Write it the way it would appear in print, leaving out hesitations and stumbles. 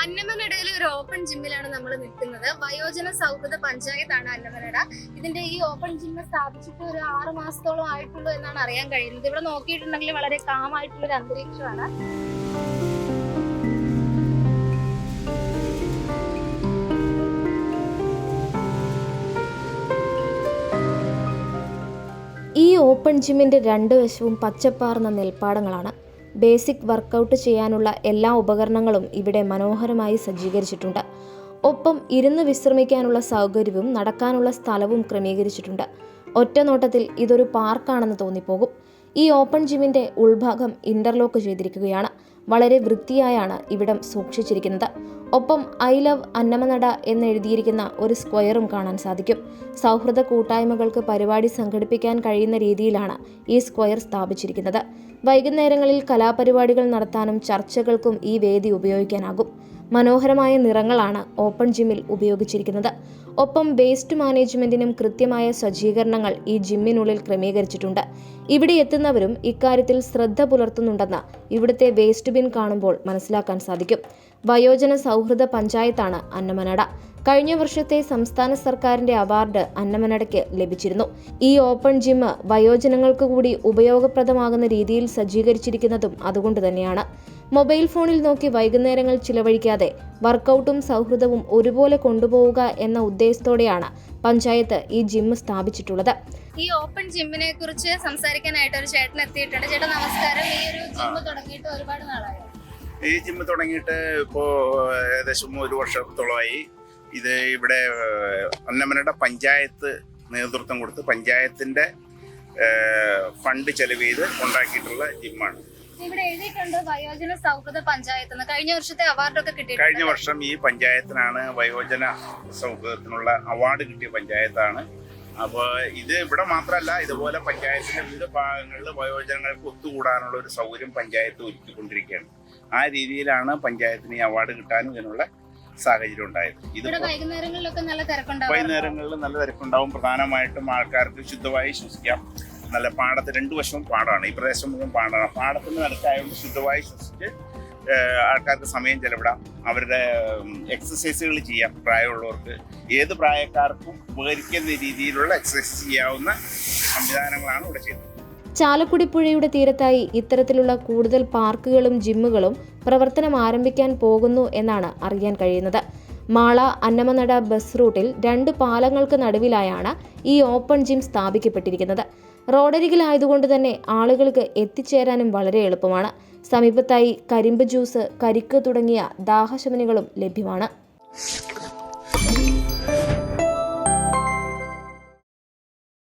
അന്നമനടയിലെ ഒരു ഓപ്പൺ ജിമ്മിലാണ് നമ്മൾ നിൽക്കുന്നത്. വയോജന സൗഹൃദ പഞ്ചായത്താണ് അന്നമനട. ഇതിന്റെ ഈ ഓപ്പൺ ജിമ്മ് സ്ഥാപിച്ചിട്ട് ഒരു 6 മാസത്തോളം ആയിട്ടുള്ളൂ എന്നാണ് അറിയാൻ കഴിയുന്നത്. ഇവിടെ നോക്കിയിട്ടുണ്ടെങ്കിൽ വളരെ കാമായിട്ടുള്ള ഒരു അന്തരീക്ഷമാണ്. ഈ ഓപ്പൺ ജിമ്മിന്റെ രണ്ട് വശവും പച്ചപ്പാർന്ന നെൽപ്പാടങ്ങളാണ്. ബേസിക് വർക്കൗട്ട് ചെയ്യാനുള്ള എല്ലാ ഉപകരണങ്ങളും ഇവിടെ മനോഹരമായി സജ്ജീകരിച്ചിട്ടുണ്ട്. ഒപ്പം ഇരുന്ന് വിശ്രമിക്കാനുള്ള സൗകര്യവും നടക്കാനുള്ള സ്ഥലവും ക്രമീകരിച്ചിട്ടുണ്ട്. ഒറ്റ നോട്ടത്തിൽ ഇതൊരു പാർക്കാണെന്ന് തോന്നിപ്പോകും. ഈ ഓപ്പൺ ജിമ്മിന്റെ ഉൾഭാഗം ഇന്റർലോക്ക് ചെയ്തിരിക്കുകയാണ്. വളരെ വൃത്തിയായാണ് ഇവിടം സൂക്ഷിച്ചിരിക്കുന്നത്. ഒപ്പം ഐ ലവ് അന്നമനട എന്നെഴുതിയിരിക്കുന്ന ഒരു സ്ക്വയറും കാണാൻ സാധിക്കും. സൗഹൃദ കൂട്ടായ്മകൾക്ക് പരിപാടി സംഘടിപ്പിക്കാൻ കഴിയുന്ന രീതിയിലാണ് ഈ സ്ക്വയർ സ്ഥാപിച്ചിരിക്കുന്നത്. വൈകുന്നേരങ്ങളിൽ കലാപരിപാടികൾ നടത്താനും ചർച്ചകൾക്കും ഈ വേദി ഉപയോഗിക്കാനാകും. മനോഹരമായ നിറങ്ങളാണ് ഓപ്പൺ ജിമ്മിൽ ഉപയോഗിച്ചിരിക്കുന്നത്. ഒപ്പം വേസ്റ്റ് മാനേജ്മെന്റിനും കൃത്യമായ സജ്ജീകരണങ്ങൾ ഈ ജിമ്മിനുള്ളിൽ ക്രമീകരിച്ചിട്ടുണ്ട്. ഇവിടെ എത്തുന്നവരും ഇക്കാര്യത്തിൽ ശ്രദ്ധ പുലർത്തുന്നുണ്ടെന്ന് ഇവിടുത്തെ വേസ്റ്റ് ബിൻ കാണുമ്പോൾ മനസ്സിലാക്കാൻ സാധിക്കും. വയോജന സൗഹൃദ പഞ്ചായത്താണ് അന്നമനട. കഴിഞ്ഞ വർഷത്തെ സംസ്ഥാന സർക്കാരിന്റെ അവാർഡ് അന്നമനടയ്ക്ക് ലഭിച്ചിരുന്നു. ഈ ഓപ്പൺ ജിമ്മ് വയോജനങ്ങൾക്ക് കൂടി ഉപയോഗപ്രദമാകുന്ന രീതിയിൽ സജ്ജീകരിച്ചിരിക്കുന്നതും അതുകൊണ്ട് തന്നെയാണ്. മൊബൈൽ ഫോണിൽ നോക്കി വൈകുന്നേരങ്ങൾ ചിലവഴിക്കാതെ വർക്കൗട്ടും സൗഹൃദവും ഒരുപോലെ കൊണ്ടുപോവുക എന്ന ഉദ്ദേശത്തോടെയാണ് പഞ്ചായത്ത് ഈ ജിമ്മ് സ്ഥാപിച്ചിട്ടുള്ളത്. ഈ ഓപ്പൺ ജിമ്മിനെ കുറിച്ച് സംസാരിക്കാനായിട്ട് ഒരു ചേട്ടൻ എത്തിയിട്ടുണ്ട്. ചേട്ടാ നമസ്കാരം. ഈ ഒരു ജിമ്മ് തുടങ്ങിയിട്ട് ഒരുപാട് നാളായോ? ഈ ജിമ്മ് തുടങ്ങിയിട്ട് ഇപ്പോൾ ഏകദേശം 1 വർഷത്തോളമായി. ഇത് ഇവിടെ അന്നമനട പഞ്ചായത്ത് നേതൃത്വം കൊടുത്ത് പഞ്ചായത്തിന്റെ ഫണ്ട് ചെലവ് ചെയ്ത് ഉണ്ടാക്കിയിട്ടുള്ള ജിമ്മാണ്. ഇവിടെ എഴുതിയിട്ടുണ്ട് വയോജന സൗഹൃദ പഞ്ചായത്ത്. കഴിഞ്ഞ വർഷത്തെ അവാർഡൊക്കെ കിട്ടി. കഴിഞ്ഞ വർഷം ഈ പഞ്ചായത്തിനാണ് വയോജന സൗഹൃദത്തിനുള്ള അവാർഡ് കിട്ടിയ പഞ്ചായത്താണ്. അപ്പോൾ ഇത് ഇവിടെ മാത്രമല്ല, ഇതുപോലെ പഞ്ചായത്തിന്റെ വിവിധ ഭാഗങ്ങളിൽ വയോജനങ്ങൾക്ക് ഒത്തുകൂടാനുള്ള ഒരു സൗകര്യം പഞ്ചായത്ത് ഒരുക്കിക്കൊണ്ടിരിക്കുകയാണ്. ആ രീതിയിലാണ് പഞ്ചായത്തിന് ഈ അവാർഡ് കിട്ടാനും ഇതിനുള്ള സാഹചര്യം ഉണ്ടായത്. ഇത് വൈകുന്നേരങ്ങളിലൊക്കെ നല്ല തിരക്കുണ്ടാവും. വൈകുന്നേരങ്ങളിൽ നല്ല തിരക്കുണ്ടാവും. പ്രധാനമായിട്ടും ആൾക്കാർക്ക് ശുദ്ധമായി ശ്വസിക്കാം. നല്ല പാടത്ത് 2 വശവും പാടമാണ്. ഈ പ്രദേശം മുഴുവൻ പാടമാണ്. പാടത്തിന് നടുക്കായതുകൊണ്ട് ശുദ്ധമായി ശ്വസിച്ച് ആൾക്കാർക്ക് സമയം ചെലവിടാം. അവരുടെ എക്സസൈസുകൾ ചെയ്യാം. പ്രായമുള്ളവർക്ക് ഏത് പ്രായക്കാർക്കും ഉപകരിക്കുന്ന രീതിയിലുള്ള എക്സസൈസ് ചെയ്യാവുന്ന സംവിധാനങ്ങളാണ് ഇവിടെ ചെയ്യുന്നത്. ചാലക്കുടി പുഴയുടെ തീരത്തായി ഇത്തരത്തിലുള്ള കൂടുതൽ പാർക്കുകളും ജിമ്മുകളും പ്രവർത്തനം ആരംഭിക്കാൻ പോകുന്നു എന്നാണ് അറിയാൻ കഴിയുന്നത്. മാള അന്നമനട ബസ് റൂട്ടിൽ 2 പാലങ്ങൾക്ക് നടുവിലായാണ് ഈ ഓപ്പൺ ജിം സ്ഥാപിക്കപ്പെട്ടിരിക്കുന്നത്. റോഡരികിലായതുകൊണ്ട് തന്നെ ആളുകൾക്ക് എത്തിച്ചേരാനും വളരെ എളുപ്പമാണ്. സമീപത്തായി കരിമ്പ് ജ്യൂസ്, കരിക്ക് തുടങ്ങിയ ദാഹശമനികളും ലഭ്യമാണ്.